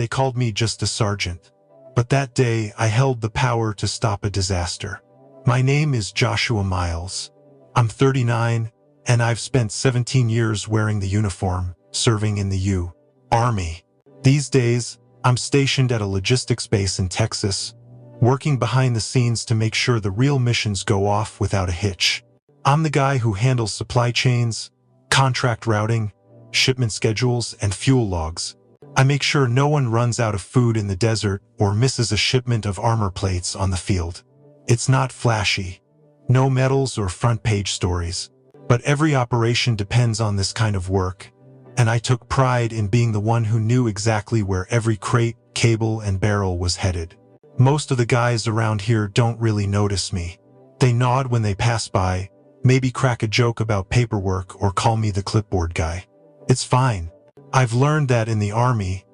they called me just a sergeant. But that day, I held the power to stop a disaster. My name is Joshua Miles. I'm 39, and I've spent 17 years wearing the uniform, serving in the Army. These days, I'm stationed at a logistics base in Texas, working behind the scenes to make sure the real missions go off without a hitch. I'm the guy who handles supply chains, contract routing, shipment schedules, and fuel logs. I make sure no one runs out of food in the desert or misses a shipment of armor plates on the field. It's not flashy, no medals or front-page stories, but every operation depends on this kind of work, and I took pride in being the one who knew exactly where every crate, cable, and barrel was headed. Most of the guys around here don't really notice me. They nod when they pass by, maybe crack a joke about paperwork or call me the clipboard guy. It's fine. I've learned that in the Army,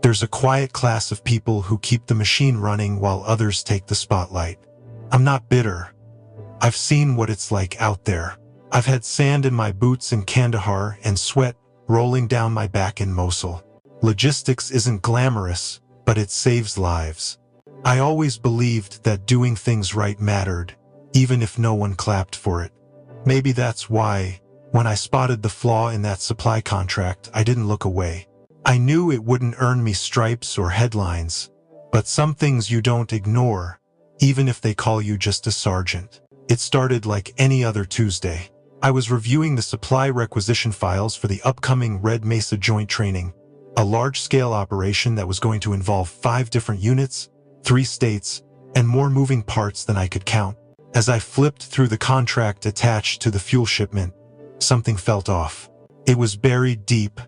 there's a quiet class of people who keep the machine running while others take the spotlight. I'm not bitter. I've seen what it's like out there. I've had sand in my boots in Kandahar and sweat rolling down my back in Mosul. Logistics isn't glamorous, but it saves lives. I always believed that doing things right mattered, even if no one clapped for it. Maybe that's why, when I spotted the flaw in that supply contract, I didn't look away. I knew it wouldn't earn me stripes or headlines, but some things you don't ignore, even if they call you just a sergeant. It started like any other Tuesday. I was reviewing the supply requisition files for the upcoming Red Mesa Joint Training, a large-scale operation that was going to involve 5 different units, 3 states, and more moving parts than I could count. As I flipped through the contract attached to the fuel shipment, something felt off. It was buried deep,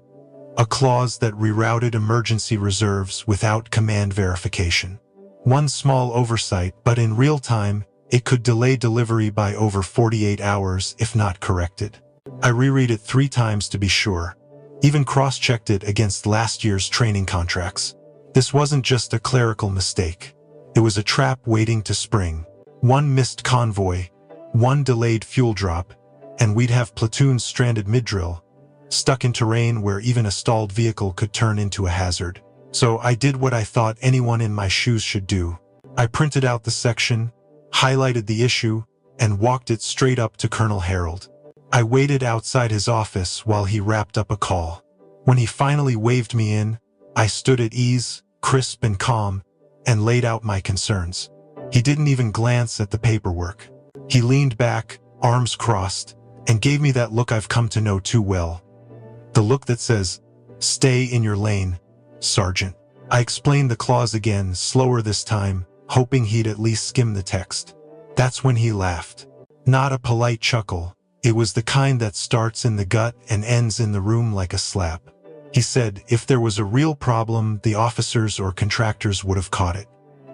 a clause that rerouted emergency reserves without command verification. One small oversight, but in real time, it could delay delivery by over 48 hours if not corrected. I reread it 3 times to be sure, even cross-checked it against last year's training contracts. This wasn't just a clerical mistake. It was a trap waiting to spring. One missed convoy, one delayed fuel drop, and we'd have platoons stranded mid-drill, stuck in terrain where even a stalled vehicle could turn into a hazard. So I did what I thought anyone in my shoes should do. I printed out the section, highlighted the issue, and walked it straight up to Colonel Harold. I waited outside his office while he wrapped up a call. When he finally waved me in, I stood at ease, crisp and calm, and laid out my concerns. He didn't even glance at the paperwork. He leaned back, arms crossed, and gave me that look I've come to know too well. The look that says, "Stay in your lane, Sergeant." I explained the clause again, slower this time, hoping he'd at least skim the text. That's when he laughed. Not a polite chuckle. It was the kind that starts in the gut and ends in the room like a slap. He said if there was a real problem, the officers or contractors would have caught it.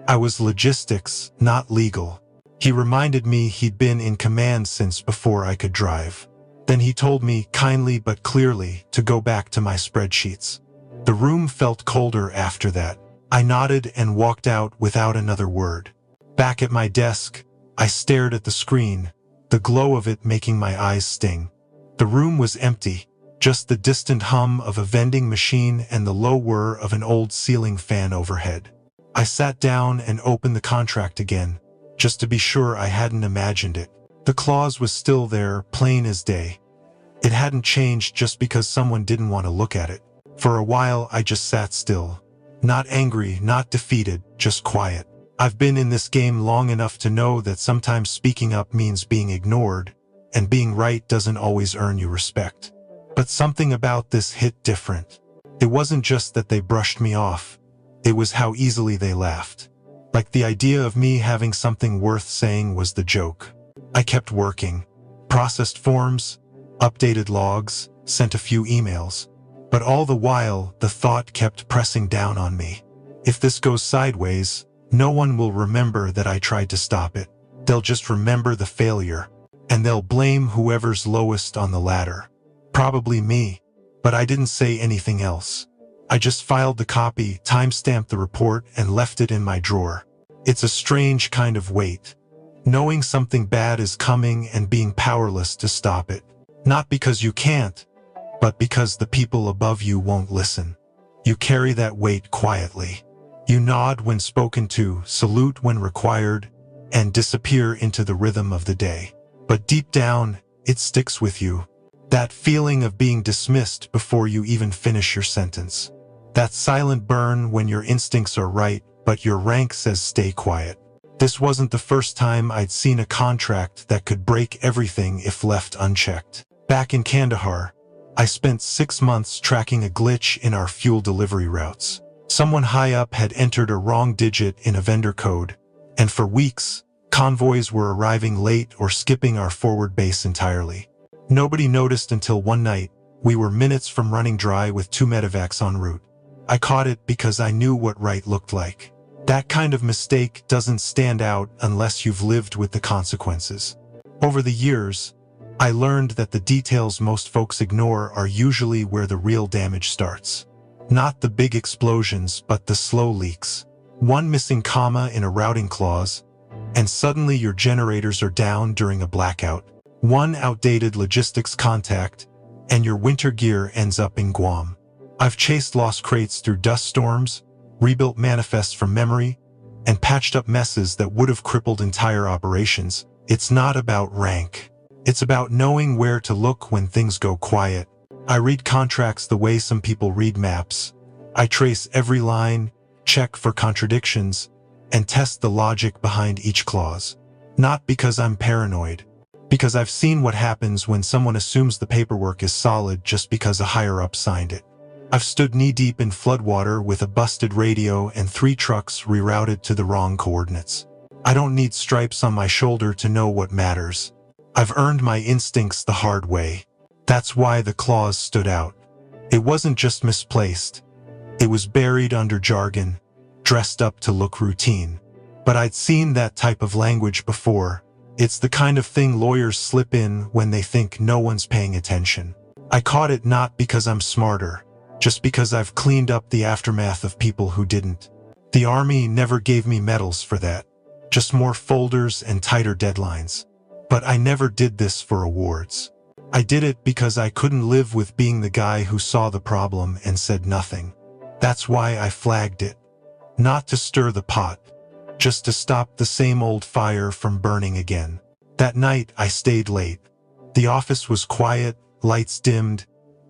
I was logistics, not legal. He reminded me he'd been in command since before I could drive. Then he told me, kindly but clearly, to go back to my spreadsheets. The room felt colder after that. I nodded and walked out without another word. Back at my desk, I stared at the screen, the glow of it making my eyes sting. The room was empty, just the distant hum of a vending machine and the low whir of an old ceiling fan overhead. I sat down and opened the contract again, just to be sure I hadn't imagined it. The clause was still there, plain as day. It hadn't changed just because someone didn't want to look at it. For a while, I just sat still. Not angry, not defeated, just quiet. I've been in this game long enough to know that sometimes speaking up means being ignored, and being right doesn't always earn you respect. But something about this hit different. It wasn't just that they brushed me off. It was how easily they laughed. Like the idea of me having something worth saying was the joke. I kept working. Processed forms, updated logs, sent a few emails. But all the while, the thought kept pressing down on me. If this goes sideways, no one will remember that I tried to stop it. They'll just remember the failure, and they'll blame whoever's lowest on the ladder. Probably me, but I didn't say anything else. I just filed the copy, timestamped the report, and left it in my drawer. It's a strange kind of weight, knowing something bad is coming and being powerless to stop it. Not because you can't, but because the people above you won't listen. You carry that weight quietly. You nod when spoken to, salute when required, and disappear into the rhythm of the day. But deep down, it sticks with you. That feeling of being dismissed before you even finish your sentence. That silent burn when your instincts are right, but your rank says stay quiet. This wasn't the first time I'd seen a contract that could break everything if left unchecked. Back in Kandahar, I spent 6 months tracking a glitch in our fuel delivery routes. Someone high up had entered a wrong digit in a vendor code, and for weeks, convoys were arriving late or skipping our forward base entirely. Nobody noticed until one night, we were minutes from running dry with 2 medevacs en route. I caught it because I knew what right looked like. That kind of mistake doesn't stand out unless you've lived with the consequences. Over the years, I learned that the details most folks ignore are usually where the real damage starts. Not the big explosions, but the slow leaks. One missing comma in a routing clause, and suddenly your generators are down during a blackout. One outdated logistics contact, and your winter gear ends up in Guam. I've chased lost crates through dust storms, rebuilt manifests from memory, and patched up messes that would have crippled entire operations. It's not about rank. It's about knowing where to look when things go quiet. I read contracts the way some people read maps. I trace every line, check for contradictions, and test the logic behind each clause. Not because I'm paranoid, because I've seen what happens when someone assumes the paperwork is solid just because a higher-up signed it. I've stood knee-deep in floodwater with a busted radio and 3 trucks rerouted to the wrong coordinates. I don't need stripes on my shoulder to know what matters. I've earned my instincts the hard way. That's why the clause stood out. It wasn't just misplaced. It was buried under jargon, dressed up to look routine. But I'd seen that type of language before. It's the kind of thing lawyers slip in when they think no one's paying attention. I caught it not because I'm smarter, just because I've cleaned up the aftermath of people who didn't. The Army never gave me medals for that, just more folders and tighter deadlines. But I never did this for awards. I did it because I couldn't live with being the guy who saw the problem and said nothing. That's why I flagged it. Not to stir the pot, just to stop the same old fire from burning again. That night I stayed late. The office was quiet, lights dimmed,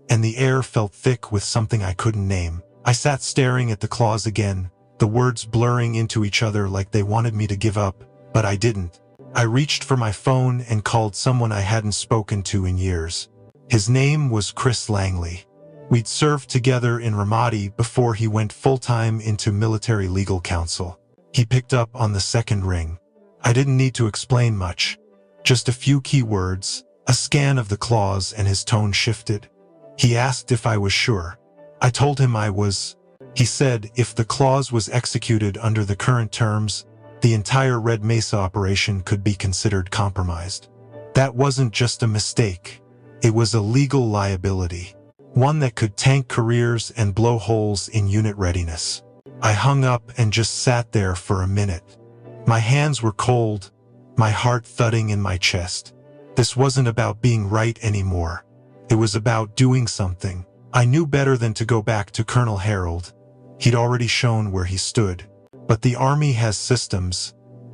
and the air felt thick with something I couldn't name. I sat staring at the clause again, the words blurring into each other like they wanted me to give up, but I didn't. I reached for my phone and called someone I hadn't spoken to in years. His name was Chris Langley. We'd served together in Ramadi before he went full-time into military legal counsel. He picked up on the second ring. I didn't need to explain much. Just a few key words, a scan of the clause, and his tone shifted. He asked if I was sure. I told him I was. He said if the clause was executed under the current terms, the entire Red Mesa operation could be considered compromised. That wasn't just a mistake. It was a legal liability. One that could tank careers and blow holes in unit readiness. I hung up and just sat there for a minute. My hands were cold, my heart thudding in my chest. This wasn't about being right anymore. It was about doing something. I knew better than to go back to Colonel Harold. He'd already shown where he stood. But the Army has systems,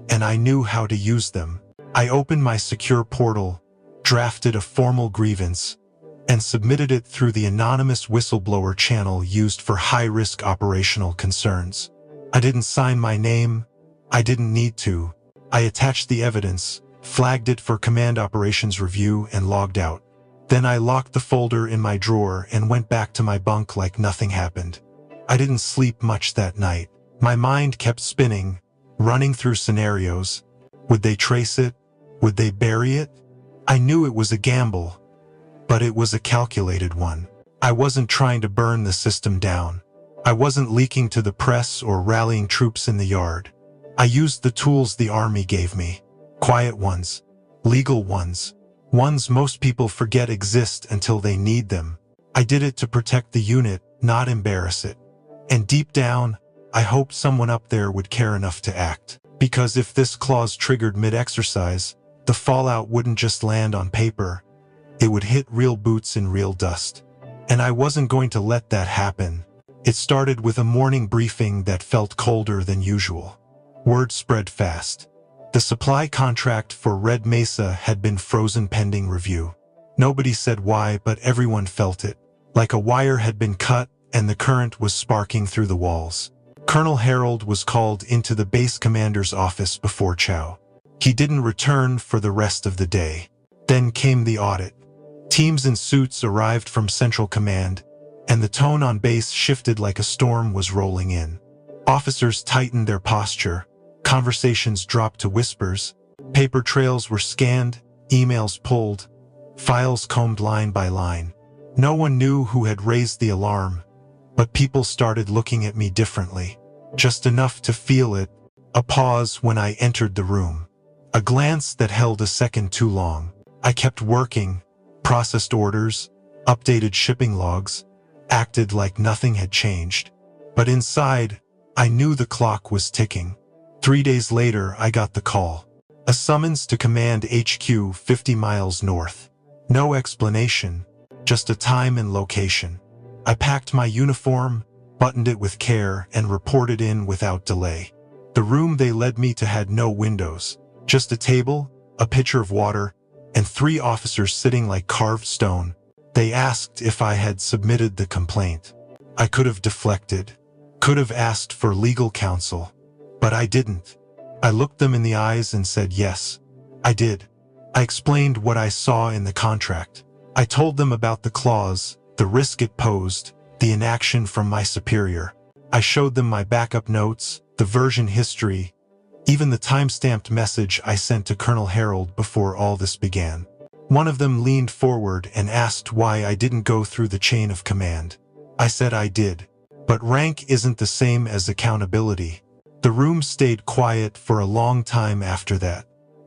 and I knew how to use them. I opened my secure portal, drafted a formal grievance, and submitted it through the anonymous whistleblower channel used for high-risk operational concerns. I didn't sign my name. I didn't need to. I attached the evidence, flagged it for Command Operations Review, and logged out. Then I locked the folder in my drawer and went back to my bunk like nothing happened. I didn't sleep much that night. My mind kept spinning, running through scenarios. Would they trace it? Would they bury it? I knew it was a gamble, but it was a calculated one. I wasn't trying to burn the system down. I wasn't leaking to the press or rallying troops in the yard. I used the tools the Army gave me. Quiet ones, legal ones, ones most people forget exist until they need them. I did it to protect the unit, not embarrass it. And deep down, I hoped someone up there would care enough to act. Because if this clause triggered mid-exercise, the fallout wouldn't just land on paper. It would hit real boots in real dust. And I wasn't going to let that happen. It started with a morning briefing that felt colder than usual. Word spread fast. The supply contract for Red Mesa had been frozen pending review. Nobody said why, but everyone felt it. Like a wire had been cut and the current was sparking through the walls. Colonel Harold was called into the base commander's office before chow. He didn't return for the rest of the day. Then came the audit. Teams in suits arrived from Central Command, and the tone on base shifted like a storm was rolling in. Officers tightened their posture. Conversations dropped to whispers. Paper trails were scanned, emails pulled, files combed line by line. No one knew who had raised the alarm, but people started looking at me differently. Just enough to feel it. A pause when I entered the room. A glance that held a second too long. I kept working, processed orders, updated shipping logs, acted like nothing had changed. But inside, I knew the clock was ticking. 3 days later, I got the call. A summons to Command HQ 50 miles north. No explanation, just a time and location. I packed my uniform, buttoned it with care, and reported in without delay. The room they led me to had no windows, just a table, a pitcher of water, and 3 officers sitting like carved stone. They asked if I had submitted the complaint. I could have deflected, could have asked for legal counsel, but I didn't. I looked them in the eyes and said yes, I did. I explained what I saw in the contract. I told them about the clause, the risk it posed, the inaction from my superior. I showed them my backup notes, the version history, even the time-stamped message I sent to Colonel Harold before all this began. One of them leaned forward and asked why I didn't go through the chain of command. I said I did. But rank isn't the same as accountability. The room stayed quiet for a long time after that.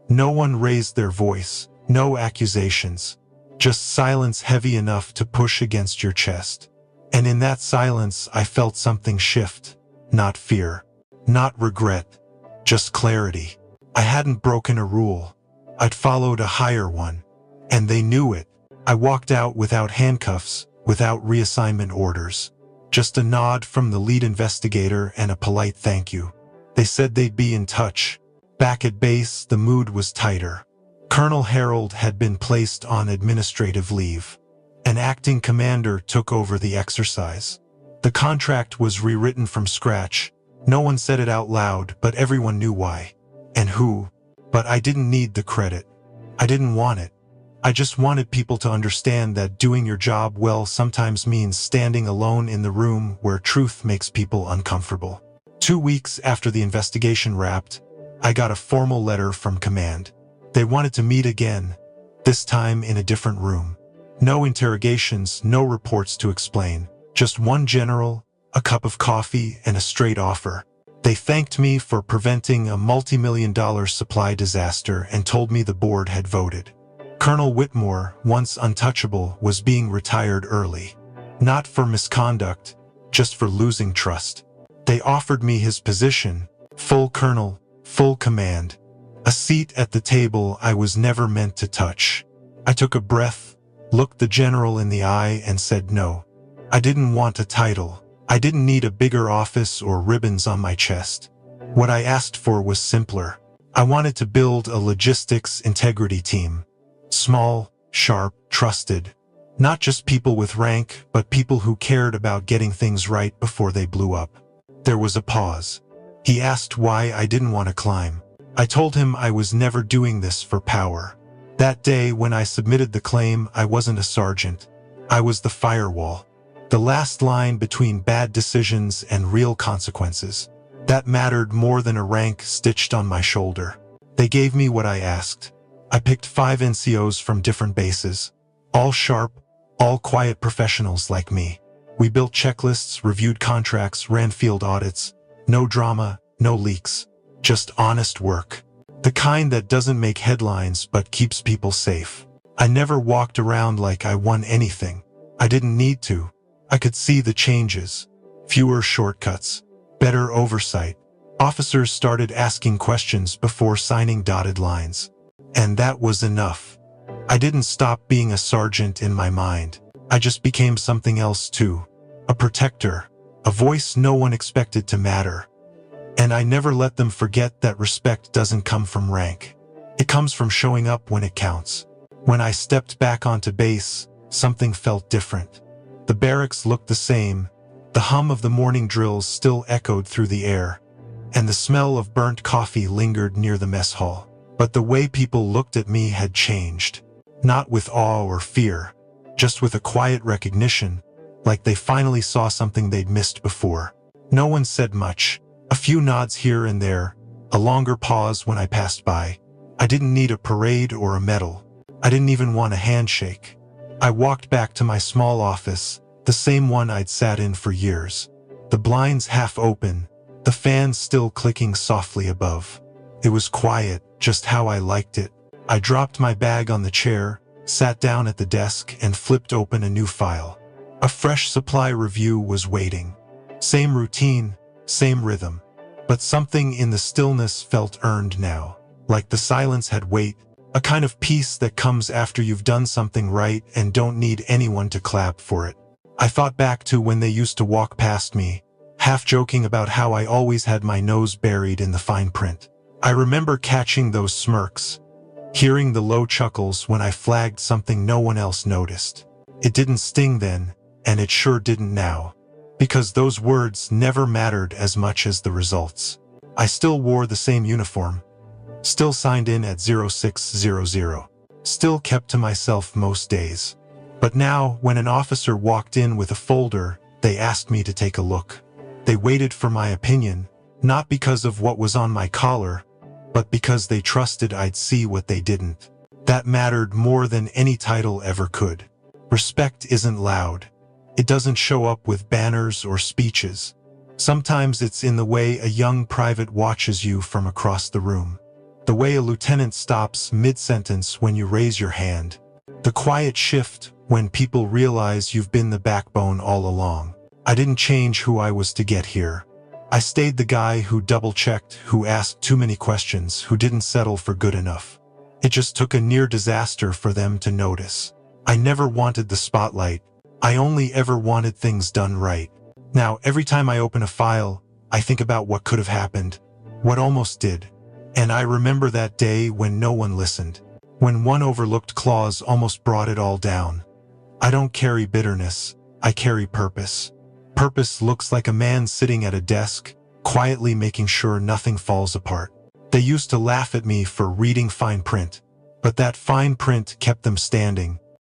No one raised their voice, no accusations, just silence heavy enough to push against your chest. And in that silence, I felt something shift. Not fear, not regret, just clarity. I hadn't broken a rule. I'd followed a higher one. And they knew it. I walked out without handcuffs, without reassignment orders. Just a nod from the lead investigator and a polite thank you. They said they'd be in touch. Back at base, the mood was tighter. Colonel Harold had been placed on administrative leave. An acting commander took over the exercise. The contract was rewritten from scratch. No one said it out loud, but everyone knew why. And who. But I didn't need the credit. I didn't want it. I just wanted people to understand that doing your job well sometimes means standing alone in the room where truth makes people uncomfortable. 2 weeks after the investigation wrapped, I got a formal letter from command. They wanted to meet again, this time in a different room. No interrogations, no reports to explain. Just one general, a cup of coffee, and a straight offer. They thanked me for preventing a multi-million-dollar supply disaster and told me the board had voted. Colonel Whitmore, once untouchable, was being retired early. Not for misconduct, just for losing trust. They offered me his position, full colonel, full command, a seat at the table I was never meant to touch. I took a breath, looked the general in the eye, and said no. I didn't want a title. I didn't need a bigger office or ribbons on my chest. What I asked for was simpler. I wanted to build a logistics integrity team. Small, sharp, trusted. Not just people with rank, but people who cared about getting things right before they blew up. There was a pause. He asked why I didn't want to climb. I told him I was never doing this for power. That day when I submitted the claim, I wasn't a sergeant. I was the firewall. The last line between bad decisions and real consequences. That mattered more than a rank stitched on my shoulder. They gave me what I asked. I picked 5 NCOs from different bases. All sharp, all quiet professionals like me. We built checklists, reviewed contracts, ran field audits. No drama, no leaks. Just honest work. The kind that doesn't make headlines but keeps people safe. I never walked around like I won anything. I didn't need to. I could see the changes. Fewer shortcuts. Better oversight. Officers started asking questions before signing dotted lines. And that was enough. I didn't stop being a sergeant in my mind. I just became something else too. A protector. a voice no one expected to matter. And I never let them forget that respect doesn't come from rank. It comes from showing up when it counts. When I stepped back onto base, something felt different. The barracks looked the same, the hum of the morning drills still echoed through the air, and the smell of burnt coffee lingered near the mess hall. But the way people looked at me had changed. Not with awe or fear, just with a quiet recognition, like they finally saw something they'd missed before. No one said much, a few nods here and there, a longer pause when I passed by. I didn't need a parade or a medal. I didn't even want a handshake. I walked back to my small office, the same one I'd sat in for years. The blinds half open, the fans still clicking softly above. It was quiet, just how I liked it. I dropped my bag on the chair, sat down at the desk, and flipped open a new file. A fresh supply review was waiting. Same routine, same rhythm. But something in the stillness felt earned now. Like the silence had weight, a kind of peace that comes after you've done something right and don't need anyone to clap for it. I thought back to when they used to walk past me, half joking about how I always had my nose buried in the fine print. I remember catching those smirks, hearing the low chuckles when I flagged something no one else noticed. It didn't sting then, and it sure didn't now, because those words never mattered as much as the results. I still wore the same uniform, still signed in at 0600, still kept to myself most days. But now, when an officer walked in with a folder, they asked me to take a look. They waited for my opinion, not because of what was on my collar, but because they trusted I'd see what they didn't. That mattered more than any title ever could. Respect isn't loud. It doesn't show up with banners or speeches. Sometimes it's in the way a young private watches you from across the room. The way a lieutenant stops mid-sentence when you raise your hand. The quiet shift when people realize you've been the backbone all along. I didn't change who I was to get here. I stayed the guy who double-checked, who asked too many questions, who didn't settle for good enough. It just took a near disaster for them to notice. I never wanted the spotlight. I only ever wanted things done right. Now, every time I open a file, I think about what could have happened, what almost did. And I remember that day when no one listened, when one overlooked clause almost brought it all down. I don't carry bitterness, I carry purpose. Purpose looks like a man sitting at a desk, quietly making sure nothing falls apart. They used to laugh at me for reading fine print, but that fine print kept them standing,